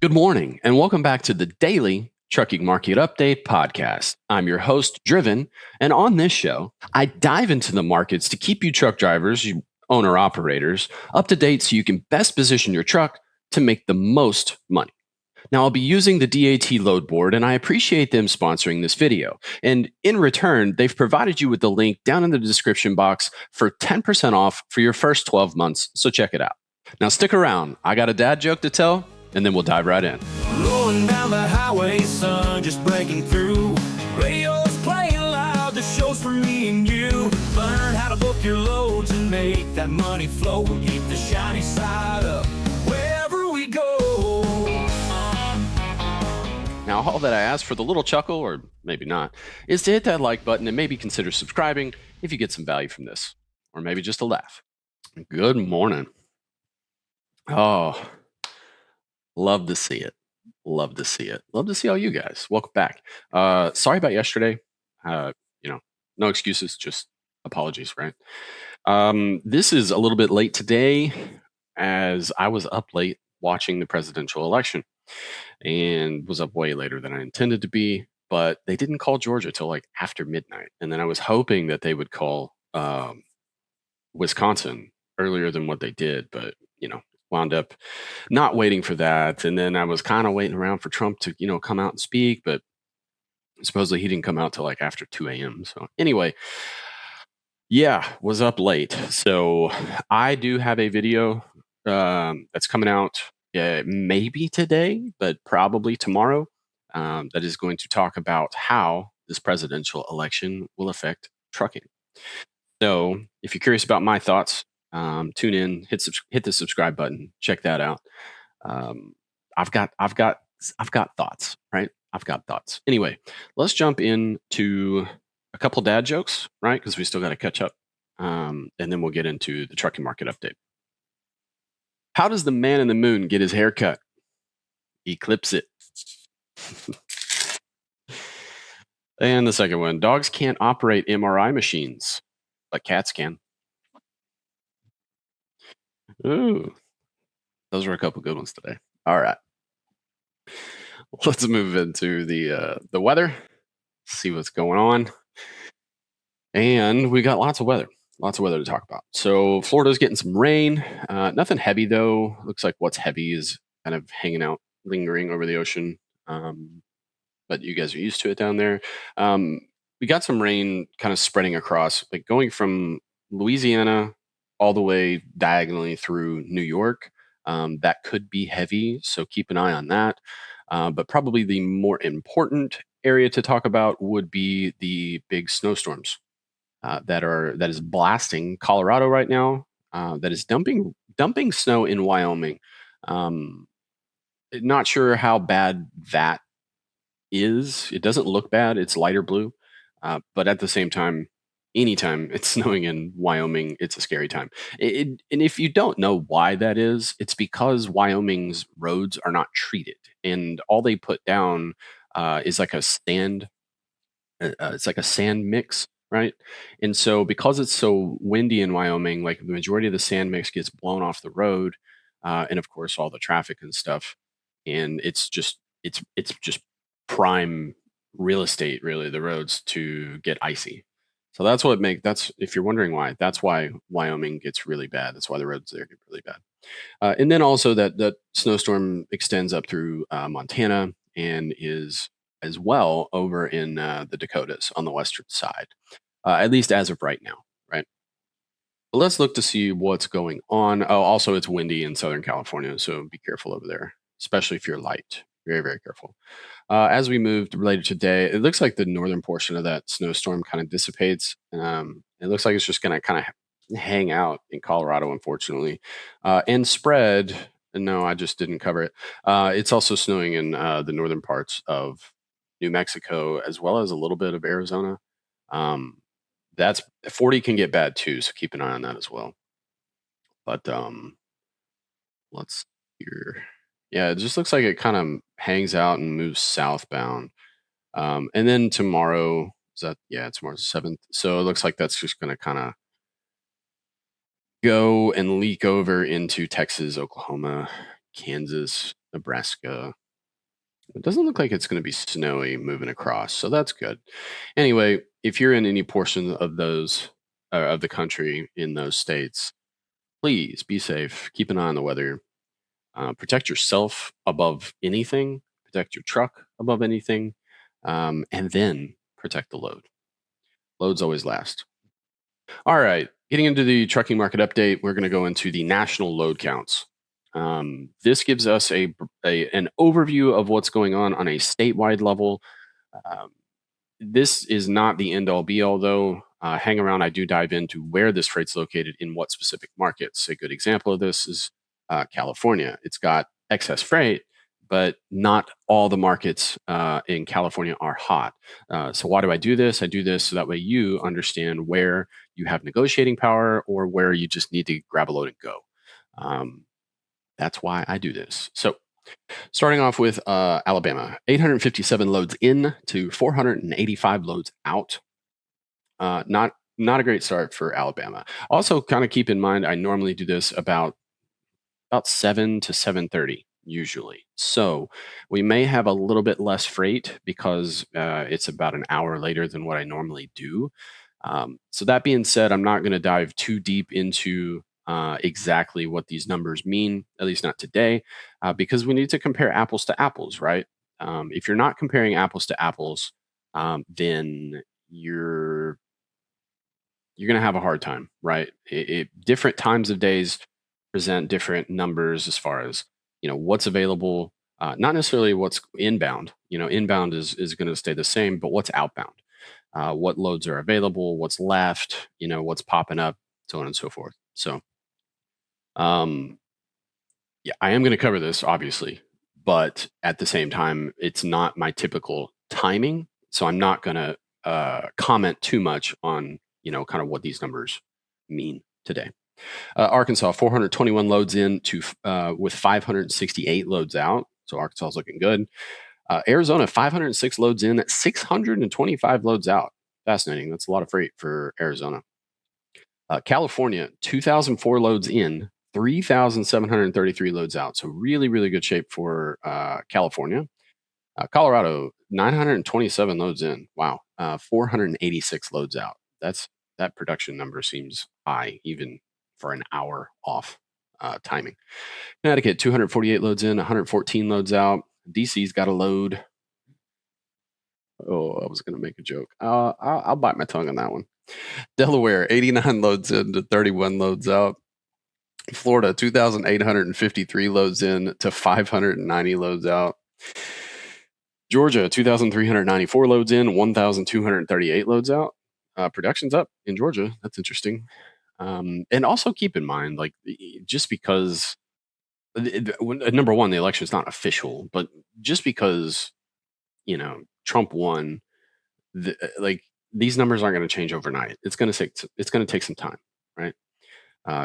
Good morning, and welcome back to the Daily Trucking Market Update podcast. I'm your host, Driven, and on this show, I dive into the markets to keep you truck drivers, you owner operators, up to date so you can best position your truck to make the most money. Now, I'll be using the DAT load board, and I appreciate them sponsoring this video. And in return, they've provided you with the link down in the description box for 10% off for your first 12 months, so check it out. Now, stick around. I got a dad joke to tell, and then we'll dive right in. Rolling down the highway, sun just breaking through. Radio's playing loud, the show's for me and you. Learn how to book your loads and make that money flow. Keep the shiny side up wherever we go. Now, all that I ask for the little chuckle, or maybe not, is to hit that like button and maybe consider subscribing if you get some value from this, or maybe just a laugh. Good morning. Oh, love to see it. Love to see it. Love to see all you guys. Welcome back. Sorry about yesterday. No excuses, just apologies, right? This is a little bit late today as I was up late watching the presidential election and was up way later than I intended to be, but they didn't call Georgia till like after midnight. And then I was hoping that they would call Wisconsin earlier than what they did, but wound up not waiting for that. And then I was kind of waiting around for Trump to, come out and speak, but supposedly he didn't come out till like after 2 a.m. So anyway, yeah, was up late. So I do have a video that's coming out maybe today, but probably tomorrow, that is going to talk about how this presidential election will affect trucking. So if you're curious about my thoughts, tune in, hit the subscribe button, check that out. I've got thoughts, right? I've got thoughts. Anyway, let's jump into a couple dad jokes, right? Because we still got to catch up, and then we'll get into the trucking market update. How does the man in the moon get his hair cut? He clips it. And the second one, dogs can't operate MRI machines, but cats can. Ooh, those were a couple good ones today. All right. Let's move into the weather, see what's going on. And we got lots of weather to talk about. So Florida's getting some rain. Nothing heavy though. Looks like what's heavy is kind of hanging out, lingering over the ocean. But you guys are used to it down there. We got some rain kind of spreading across, like going from Louisiana all the way diagonally through New York. That could be heavy, so keep an eye on that. But probably the more important area to talk about would be the big snowstorms that is blasting Colorado right now. That is dumping snow in Wyoming. Not sure how bad that is. It doesn't look bad. It's lighter blue, but at the same time, anytime it's snowing in Wyoming, it's a scary time. And if you don't know why that is, it's because Wyoming's roads are not treated, and all they put down is like a sand. It's like a sand mix, right? And so because it's so windy in Wyoming, like the majority of the sand mix gets blown off the road, and of course all the traffic and stuff, and it's just prime real estate, really, the roads to get icy. So that's if you're wondering why, that's why Wyoming gets really bad. That's why the roads there get really bad. And then also that snowstorm extends up through Montana and is as well over in the Dakotas on the western side, at least as of right now, right? But let's look to see what's going on. Oh, also it's windy in Southern California, so be careful over there, especially if you're light. Very, very careful. As we moved later today, it looks like the northern portion of that snowstorm kind of dissipates. It looks like it's just going to kind of hang out in Colorado, unfortunately, and spread. No, I just didn't cover it. It's also snowing in the northern parts of New Mexico, as well as a little bit of Arizona. That's 40 can get bad too, so keep an eye on that as well. But let's hear. Yeah, it just looks like it kind of hangs out and moves southbound. And then tomorrow, tomorrow's the 7th. So it looks like that's just going to kind of go and leak over into Texas, Oklahoma, Kansas, Nebraska. It doesn't look like it's going to be snowy moving across, so that's good. Anyway, if you're in any portion of those of the country in those states, please be safe. Keep an eye on the weather. Protect yourself above anything. Protect your truck above anything, and then protect the load. Loads always last. All right, getting into the trucking market update, we're going to go into the national load counts. This gives us an overview of what's going on a statewide level. Um, this is not the end all be all, though. Hang around, I do dive into where this freight's located in what specific markets. A good example of this is California. It's got excess freight, but not all the markets in California are hot. So, why do I do this? I do this so that way you understand where you have negotiating power or where you just need to grab a load and go. That's why I do this. So, starting off with Alabama, 857 loads in to 485 loads out. Not a great start for Alabama. Also, kind of keep in mind, I normally do this about 7 to 7:30 usually. So we may have a little bit less freight because it's about an hour later than what I normally do. So that being said, I'm not going to dive too deep into exactly what these numbers mean, at least not today, because we need to compare apples to apples, right? If you're not comparing apples to apples, then you're going to have a hard time, right? Different times of days present different numbers as far as what's available, not necessarily what's inbound. Inbound is going to stay the same, but what's outbound, what loads are available, what's left, what's popping up, so on and so forth. So, yeah, I am going to cover this obviously, but at the same time, it's not my typical timing, so I'm not going to comment too much on kind of what these numbers mean today. Arkansas, 421 loads in to with 568 loads out. So Arkansas is looking good. Arizona, 506 loads in, 625 loads out. Fascinating. That's a lot of freight for Arizona. California, 2,004 loads in, 3,733 loads out. So really, really good shape for California. Colorado, 927 loads in. Wow. 486 loads out. That production number seems high, even for an hour off timing. Connecticut, 248 loads in, 114 loads out. DC's got a load. Oh, I was going to make a joke. I'll bite my tongue on that one. Delaware, 89 loads in to 31 loads out. Florida, 2,853 loads in to 590 loads out. Georgia, 2,394 loads in, 1,238 loads out. Production's up in Georgia. That's interesting. And also keep in mind, like, just because, number one, the election is not official, but just because, Trump won, like, these numbers aren't going to change overnight. It's going to take some time, right?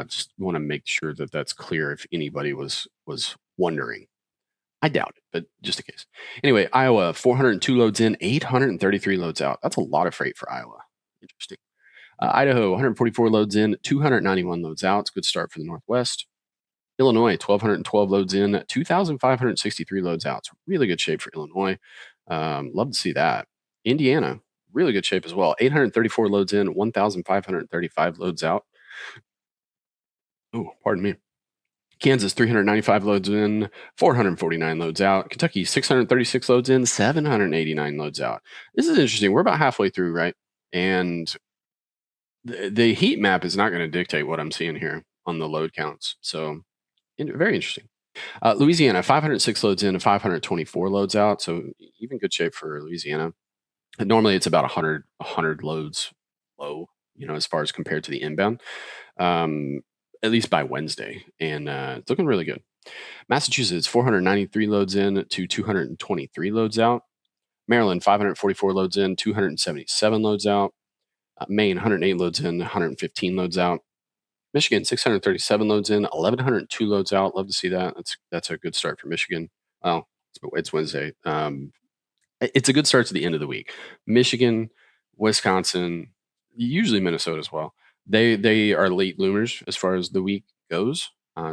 Just want to make sure that that's clear if anybody was wondering. I doubt it, but just in case. Anyway, Iowa, 402 loads in, 833 loads out. That's a lot of freight for Iowa. Interesting. Idaho, 144 loads in, 291 loads out. It's a good start for the Northwest. Illinois, 1,212 loads in, 2,563 loads out. It's really good shape for Illinois. Love to see that. Indiana, really good shape as well. 834 loads in, 1,535 loads out. Oh, pardon me. Kansas, 395 loads in, 449 loads out. Kentucky, 636 loads in, 789 loads out. This is interesting. We're about halfway through, right? And the heat map is not going to dictate what I'm seeing here on the load counts. So, very interesting. Louisiana, 506 loads in and 524 loads out. So, even good shape for Louisiana. And normally, it's about 100 loads low, as far as compared to the inbound, at least by Wednesday. And it's looking really good. Massachusetts, 493 loads in to 223 loads out. Maryland, 544 loads in, 277 loads out. Maine, 108 loads in, 115 loads out. Michigan, 637 loads in, 1,102 loads out. Love to see that. That's a good start for Michigan. Well, it's Wednesday. It's a good start to the end of the week. Michigan, Wisconsin, usually Minnesota as well. They are late bloomers as far as the week goes.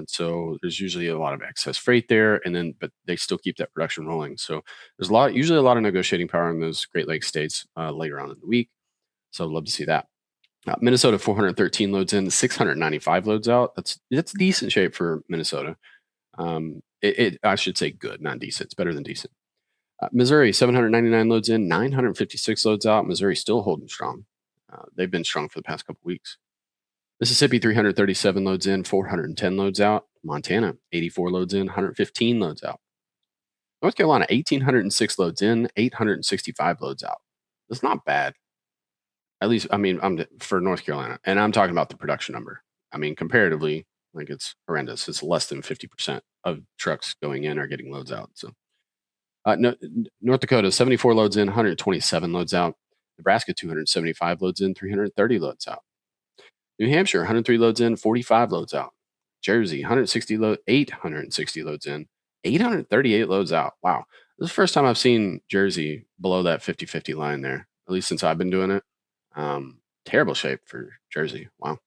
So there's usually a lot of excess freight there, and then but they still keep that production rolling. So there's usually a lot of negotiating power in those Great Lakes states later on in the week. So I'd love to see that. Minnesota 413 loads in, 695 loads out. That's decent shape for Minnesota. I should say good, not decent. It's better than decent. Missouri 799 loads in, 956 loads out. Missouri still holding strong. They've been strong for the past couple weeks. Mississippi 337 loads in, 410 loads out. Montana 84 loads in, 115 loads out. North Carolina 1806 loads in, 865 loads out. That's not bad. At least, I mean, I'm for North Carolina, and I'm talking about the production number. I mean, comparatively, like it's horrendous. It's less than 50% of trucks going in are getting loads out. So, no, North Dakota 74 loads in, 127 loads out. Nebraska 275 loads in, 330 loads out. New Hampshire 103 loads in, 45 loads out. Jersey 860 loads in, 838 loads out. Wow, this is the first time I've seen Jersey below that 50-50 line there. At least since I've been doing it. Terrible shape for Jersey. Wow.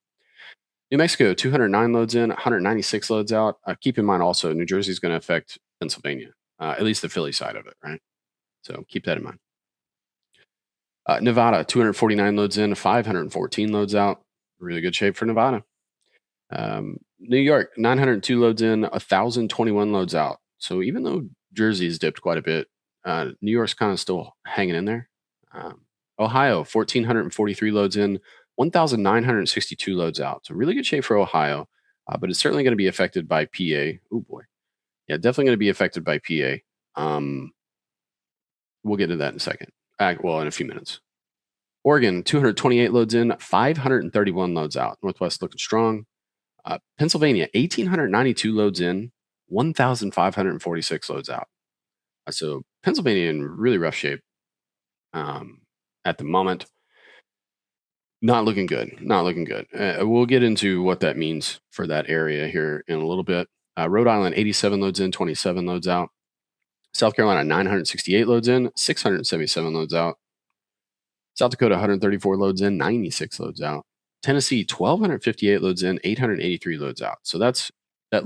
New Mexico, 209 loads in, 196 loads out. Keep in mind also, New Jersey is going to affect Pennsylvania, at least the Philly side of it, right? So keep that in mind. Nevada, 249 loads in, 514 loads out. Really good shape for Nevada. New York, 902 loads in, 1,021 loads out. So even though Jersey's dipped quite a bit, New York's kind of still hanging in there. Ohio, 1,443 loads in, 1,962 loads out. So really good shape for Ohio, but it's certainly going to be affected by PA. Oh boy, yeah, definitely going to be affected by PA. We'll get into that in a second. Well, in a few minutes. Oregon, 228 loads in, 531 loads out. Northwest looking strong. Pennsylvania, 1,892 loads in, 1,546 loads out. So Pennsylvania in really rough shape at the moment. Not looking good. Not looking good. We'll get into what that means for that area here in a little bit. Rhode Island, 87 loads in, 27 loads out. South Carolina, 968 loads in, 677 loads out. South Dakota, 134 loads in, 96 loads out. Tennessee, 1,258 loads in, 883 loads out. So that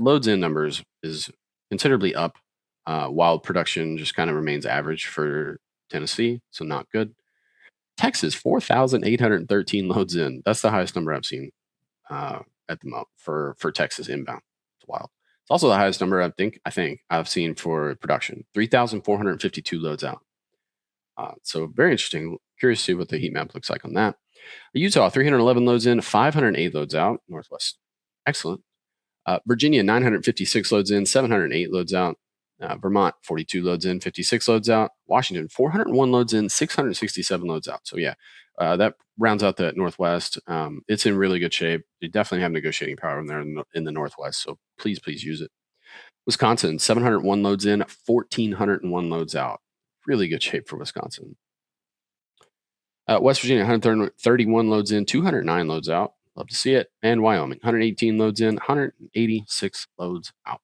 loads in numbers is considerably up, while production just kind of remains average for Tennessee. So not good. Texas, 4,813 loads in. That's the highest number I've seen at the moment for Texas inbound. It's wild. It's also the highest number I think I've seen for production. 3,452 loads out. So very interesting. Curious to see what the heat map looks like on that. Utah, 311 loads in, 508 loads out. Northwest, excellent. Virginia, 956 loads in, 708 loads out. Vermont, 42 loads in, 56 loads out. Washington, 401 loads in, 667 loads out. So yeah, that rounds out the Northwest. It's in really good shape. You definitely have negotiating power in there in the Northwest. So please use it. Wisconsin, 701 loads in, 1,401 loads out. Really good shape for Wisconsin. West Virginia, 131 loads in, 209 loads out. Love to see it. And Wyoming, 118 loads in, 186 loads out.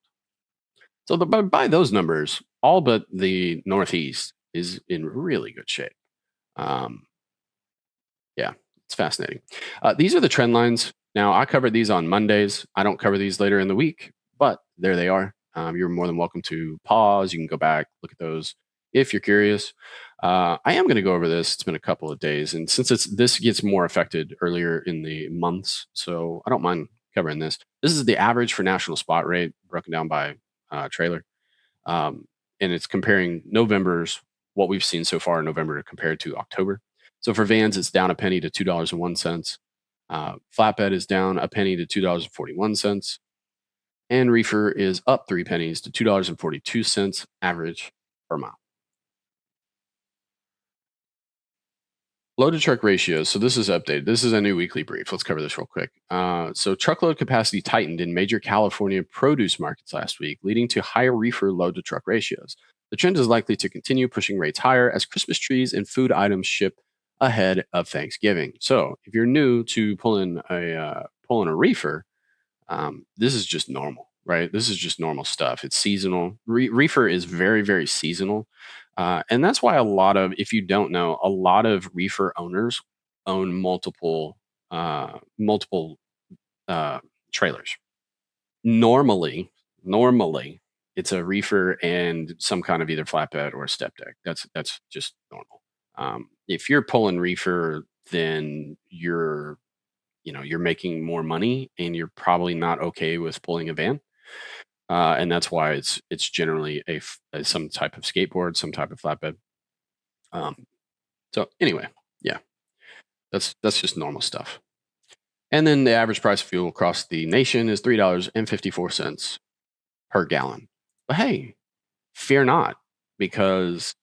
So by those numbers, all but the Northeast is in really good shape. Yeah, it's fascinating. These are the trend lines. Now, I covered these on Mondays. I don't cover these later in the week, but there they are. You're more than welcome to pause. You can go back, look at those if you're curious. I am going to go over this. It's been a couple of days, and since this gets more affected earlier in the months, so I don't mind covering this. This is the average for national spot rate broken down by trailer, and it's comparing November's what we've seen so far in November compared to October. So for vans, it's down a penny to $2.01. Flatbed is down a penny to $2.41, and reefer is up 3 pennies to $2.42 average per mile. Load to truck ratios. So this is updated. This is a new weekly brief. Let's cover this real quick. So truckload capacity tightened in major California produce markets last week, leading to higher reefer load to truck ratios. The trend is likely to continue pushing rates higher as Christmas trees and food items ship ahead of Thanksgiving. So if you're new to pulling a reefer, this is just normal, right? This is just normal stuff. It's seasonal. Reefer is very, very seasonal. And that's why if you don't know, a lot of reefer owners own multiple trailers. normally it's a reefer and some kind of either flatbed or a step deck. That's just normal. If you're pulling reefer, then you're making more money and you're probably not okay with pulling a van. And that's why it's generally some type of skateboard, some type of flatbed. Um, so anyway, yeah, that's just normal stuff. And then the average price of fuel across the nation is $3.54 per gallon. But hey, fear not, because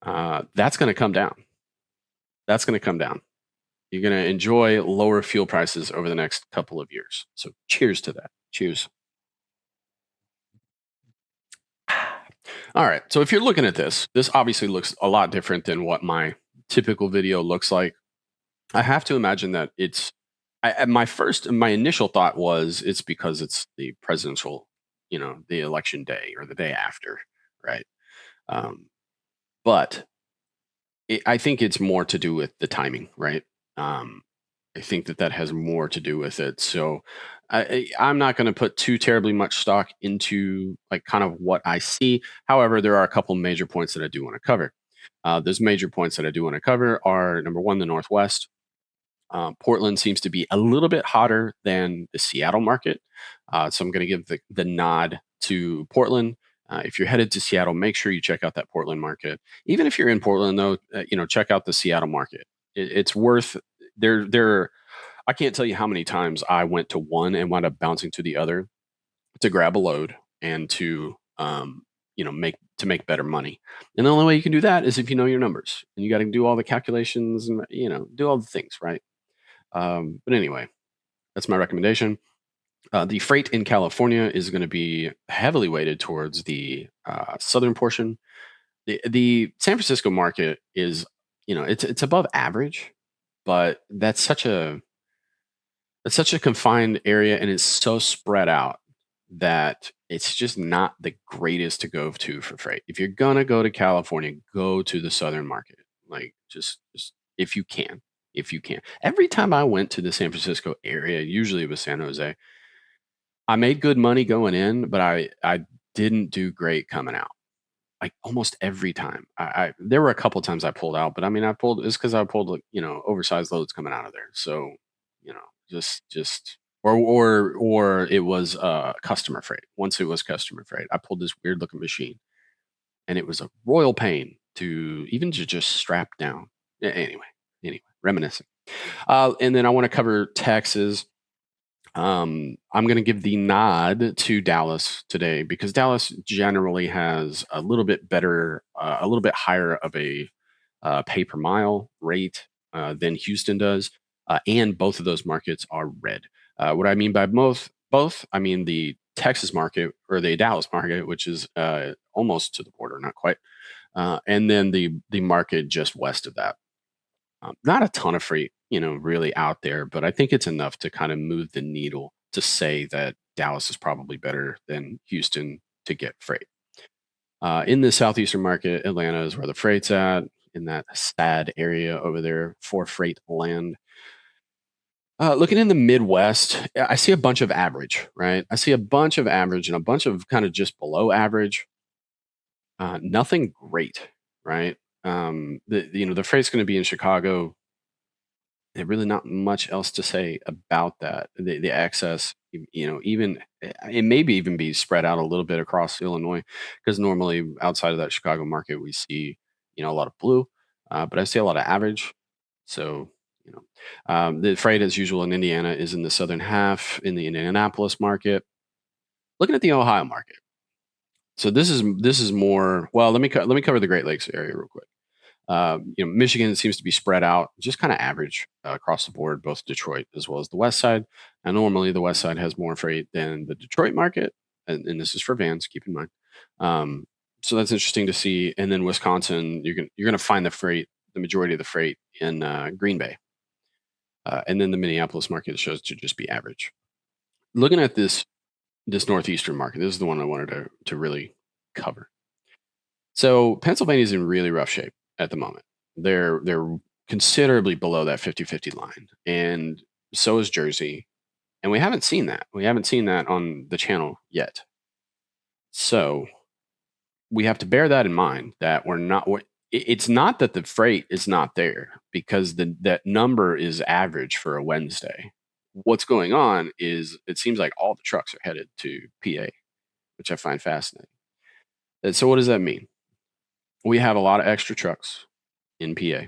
that's going to come down. That's going to come down. You're going to enjoy lower fuel prices over the next couple of years. So cheers to that. Cheers. All right. So if you're looking at this obviously looks a lot different than what my typical video looks like. I have to imagine that my initial thought was it's because it's the presidential, the election day or the day after, right? Um, but I think it's more to do with the timing, right? Um, I think that has more to do with it. So I'm not going to put too terribly much stock into like kind of what I see. However, there are a couple major points that I do want to cover. Those major points that I do want to cover are number one, the Northwest. Portland seems to be a little bit hotter than the Seattle market. So I'm going to give the nod to Portland. If you're headed to Seattle, make sure you check out that Portland market. Even if you're in Portland, though, check out the Seattle market. It's worth there. I can't tell you how many times I went to one and wound up bouncing to the other to grab a load and to make better money. And the only way you can do that is if you know your numbers and you got to do all the calculations and do all the things right. But anyway, that's my recommendation. The freight in California is going to be heavily weighted towards the southern portion. The San Francisco market is, it's above average, but that's such a confined area and it's so spread out that it's just not the greatest to go to for freight. If you're gonna go to California, go to the southern market. Like just if you can. If you can. Every time I went to the San Francisco area, usually it was San Jose, I made good money going in, but I didn't do great coming out. Like almost every time. I there were a couple times I pulled out, but I mean I pulled it's because I pulled like, oversized loads coming out of there. So, just or it was customer freight. Once it was customer freight, I pulled this weird looking machine and it was a royal pain to just strap down. Anyway, reminiscing. And then I want to cover taxes. I'm going to give the nod to Dallas today because Dallas generally has a little bit better, a little bit higher of a pay per mile rate than Houston does, and both of those markets are red. What I mean by both, I mean the Texas market or the Dallas market, which is almost to the border, not quite, and then the market just west of that. Not a ton of freight, really out there, but I think it's enough to kind of move the needle to say that Dallas is probably better than Houston to get freight. In the southeastern market, Atlanta is where the freight's at, in that sad area over there for freight land. Looking in the Midwest, I see a bunch of average, right? I see a bunch of average and a bunch of kind of just below average. Nothing great, right? The freight's going to be in Chicago. There's really not much else to say about that. The access, even it maybe even be spread out a little bit across Illinois, because normally outside of that Chicago market we see a lot of blue, but I see a lot of average. So the freight as usual in Indiana is in the southern half in the Indianapolis market. Looking at the Ohio market, so this is more well. Let me cover the Great Lakes area real quick. Michigan seems to be spread out, just kind of average across the board, both Detroit as well as the West Side. And normally the West Side has more freight than the Detroit market, and this is for vans. Keep in mind. So that's interesting to see. And then Wisconsin, you're gonna find the majority of the freight in Green Bay, and then the Minneapolis market shows to just be average. Looking at this northeastern market, this is the one I wanted to really cover. So Pennsylvania is in really rough shape at the moment. They're considerably below that 50-50 line, and so is Jersey. And we haven't seen that. We haven't seen that on the channel yet. So we have to bear that in mind that we're not. It's not that the freight is not there because that number is average for a Wednesday. What's going on is it seems like all the trucks are headed to PA, which I find fascinating. And so what does that mean? We have a lot of extra trucks in PA,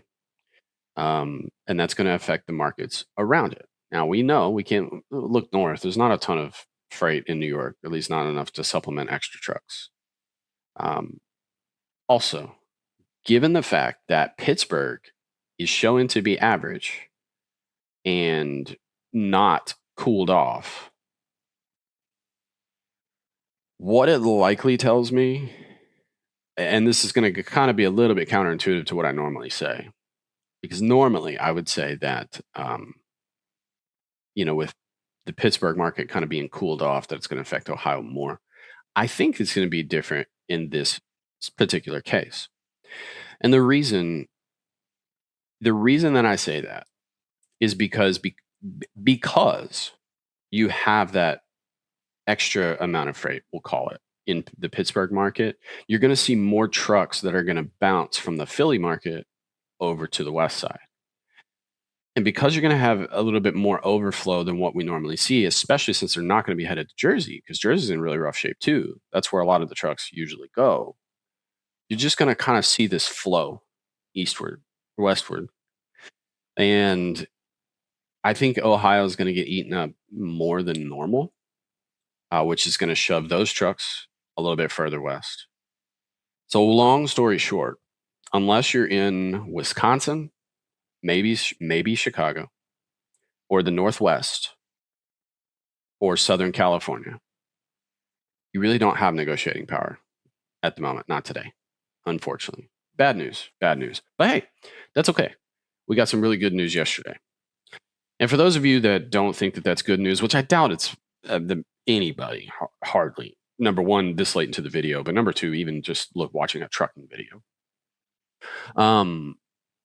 and that's going to affect the markets around it. Now we know we can't look north. There's not a ton of freight in New York, at least not enough to supplement extra trucks. Um, Also, given the fact that Pittsburgh is showing to be average and not cooled off, what it likely tells me, and this is going to kind of be a little bit counterintuitive to what I normally say, because normally I would say that, with the Pittsburgh market kind of being cooled off, that it's going to affect Ohio more. I think it's going to be different in this particular case. And the reason that I say that is because you have that extra amount of freight, we'll call it, in the Pittsburgh market. You're going to see more trucks that are going to bounce from the Philly market over to the west side. And because you're going to have a little bit more overflow than what we normally see, especially since they're not going to be headed to Jersey, because Jersey's in really rough shape too. That's where a lot of the trucks usually go. You're just going to kind of see this flow eastward, westward. And I think Ohio is going to get eaten up more than normal, which is going to shove those trucks a little bit further west. So, long story short, unless you're in Wisconsin, maybe Chicago, or the Northwest, or Southern California, you really don't have negotiating power at the moment. Not today, unfortunately. Bad news, bad news. But hey, that's okay. We got some really good news yesterday. And for those of you that don't think that that's good news, which I doubt it's anybody, hardly. Number one, this late into the video, but number two, even just watching a trucking video.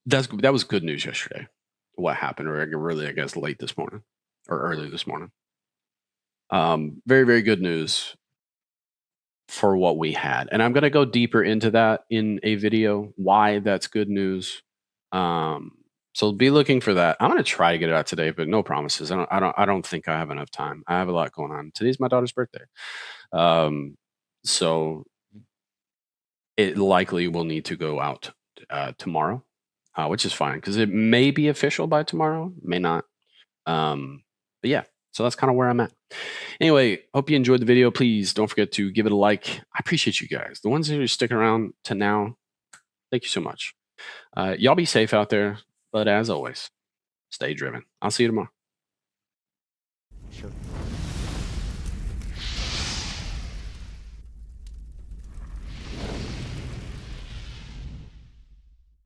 That was good news yesterday. What happened, or really, I guess, late this morning or early this morning. Very, very good news for what we had, and I'm going to go deeper into that in a video. Why that's good news. So be looking for that. I'm going to try to get it out today, but no promises. I don't think I have enough time. I have a lot going on. Today's my daughter's birthday. So it likely will need to go out tomorrow, which is fine because it may be official by tomorrow, may not. But yeah, so that's kind of where I'm at. Anyway, hope you enjoyed the video. Please don't forget to give it a like. I appreciate you guys. The ones that are sticking around to now, thank you so much. Y'all be safe out there. But as always, stay driven. I'll see you tomorrow.